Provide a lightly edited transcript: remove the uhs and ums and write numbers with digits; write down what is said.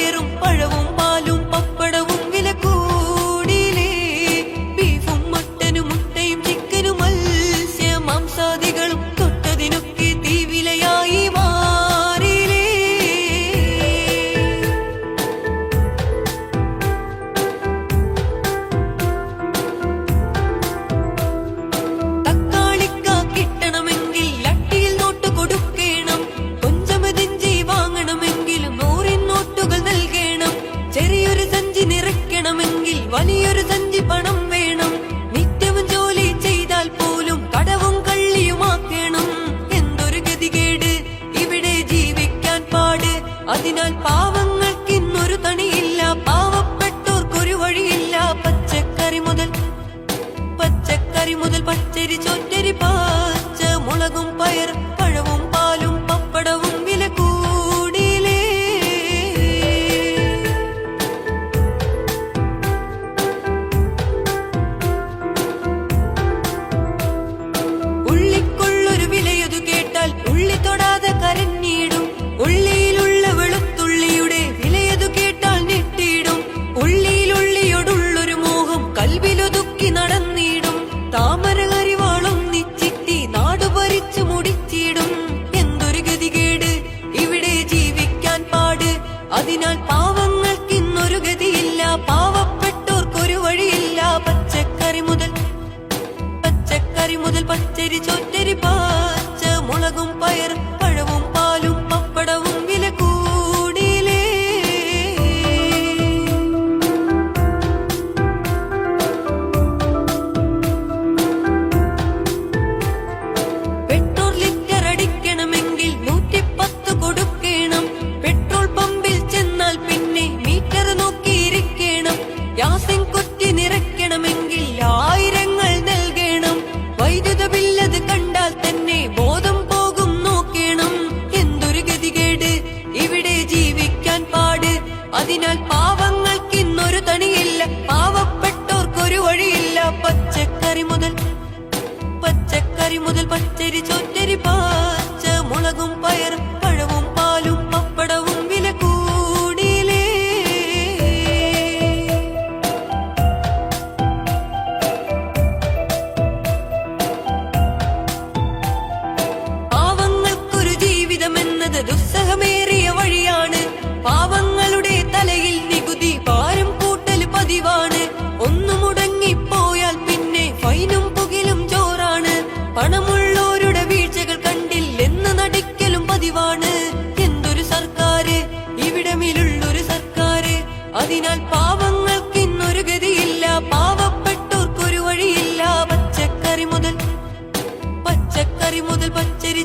പയറും പഴവും പാലും പപ്പടവും വില കൂടിയിലേ. ബീഫും മട്ടനും മുട്ടയും ചിക്കനും മത്സ്യ മാംസാദികളും തൊട്ടതിനൊക്കെ തീവിലയായി മാറിയിലേ. തക്കാളിക്ക കിട്ടണമെങ്കിൽ ലട്ടിയിൽ നോട്ട് കൊടുക്കണം. കൊഞ്ചമതിഞ്ചി വാങ്ങണമെങ്കിലും 100 നോട്ടുകൾ നൽകണം. ചെറിയൊരു സഞ്ചി നിറയ്ക്കണമെങ്കിൽ വലിയൊരു സഞ്ചി പണം വേണം. നിത്യവും ജോലി ചെയ്താൽ പോലും കടവും കള്ളിയുമാക്കണം. എന്തൊരു ഗതികേട്, ഇവിടെ ജീവിക്കാൻ പാട്. അതിനാൽ പാവങ്ങൾക്കിന്നൊരു തണിയില്ല, പാവപ്പെട്ടോർക്കൊരു വഴിയില്ല. പച്ചക്കറി മുതൽ പച്ചരി ചോറ്റരി പാച്ച മുളകും പയർ പഴവും പാലും പപ്പടവും വില കൂടിയിലേ. ഉള്ളിക്കൊള്ളൊരു വിലയതു കേട്ടാൽ ഉള്ളി തൊടാതെ കരഞ്ഞിടും. ഉള്ളിയിലുള്ള വെളുത്തുള്ളിയുടെ വിലയതു കേട്ടാൽ ഞെട്ടിയിടും. ഉള്ളിയിലുള്ളിയോടുള്ളൊരു മോഹം കൽവിലൊതുക്കി നടന്നിടും. താമര കരിവാളും നിച്ചിട്ടി നാടു ഭരിച്ചു മുടിച്ചിടും. എന്തൊരു ഗതികേട്, ഇവിടെ ജീവിക്കാൻ പാട്. അതിനാൽ പാവങ്ങൾക്കിന്നൊരു ഗതിയില്ല, പാവപ്പെട്ടോർക്കൊരു വഴിയില്ല. പച്ചക്കറി മുതൽ പച്ചരി ചോറ്റരി പാച്ച മുളകും പയർ പഴവും പാലും പപ്പടവും വില കൂടിയിലേ. പെട്രോൾ ലിറ്റർ അടിക്കണമെങ്കിൽ 110 കൊടുക്കണം. പെട്രോൾ പമ്പിൽ ചെന്നാൽ പിന്നെ മീറ്റർ നോക്കിയിരിക്കണം. ഗ്യാസിൻ കുറ്റി നിറയ്ക്കണമെങ്കിൽ 1000ങ്ങൾ നൽകണം. വൈദ്യുത ബില്ലത് കണ്ടാൽ തന്നെ ബോധം പോകും നോക്കണം. എന്തൊരു ഗതികേട്, ഇവിടെ ജീവിക്കാൻ പാട്. അതിനാൽ പാവങ്ങൾക്കിന്നൊരു തണിയില്ല, പാവപ്പെട്ടോർക്കൊരു വഴിയില്ല. പച്ചക്കറി മുതൽ പച്ചരി ചോറ്റരി പാച്ച മുളകും പയർ പഴവും പാലും പപ്പടവും വില കൂടിയിലേ. പാവങ്ങൾക്കൊരു ജീവിതമെന്നത് ദുസ്സഹമേറിയ വഴിയാണ്. പാവങ്ങളുടെ തലയിൽ നികുതി ഭാരം കൂട്ടൽ പതിവാണ്. ഒന്നു മുടങ്ങിപ്പോയാൽ പിന്നെ ഫൈനും പുകിലും ചോറാണ്. പണമുള്ളോരുടെ വീഴ്ചകൾ കണ്ടില്ലെന്ന് നടിക്കലും പതിവാണ്. എന്തൊരു സർക്കാര്, ഇവിടമിലുള്ളൊരു സർക്കാര്. അതിനാൽ പാവങ്ങൾക്കിന്നൊരു ഗതിയില്ല, പാവപ്പെട്ടോർക്കൊരു വഴിയില്ല. പച്ചക്കറി മുതൽ പച്ചരി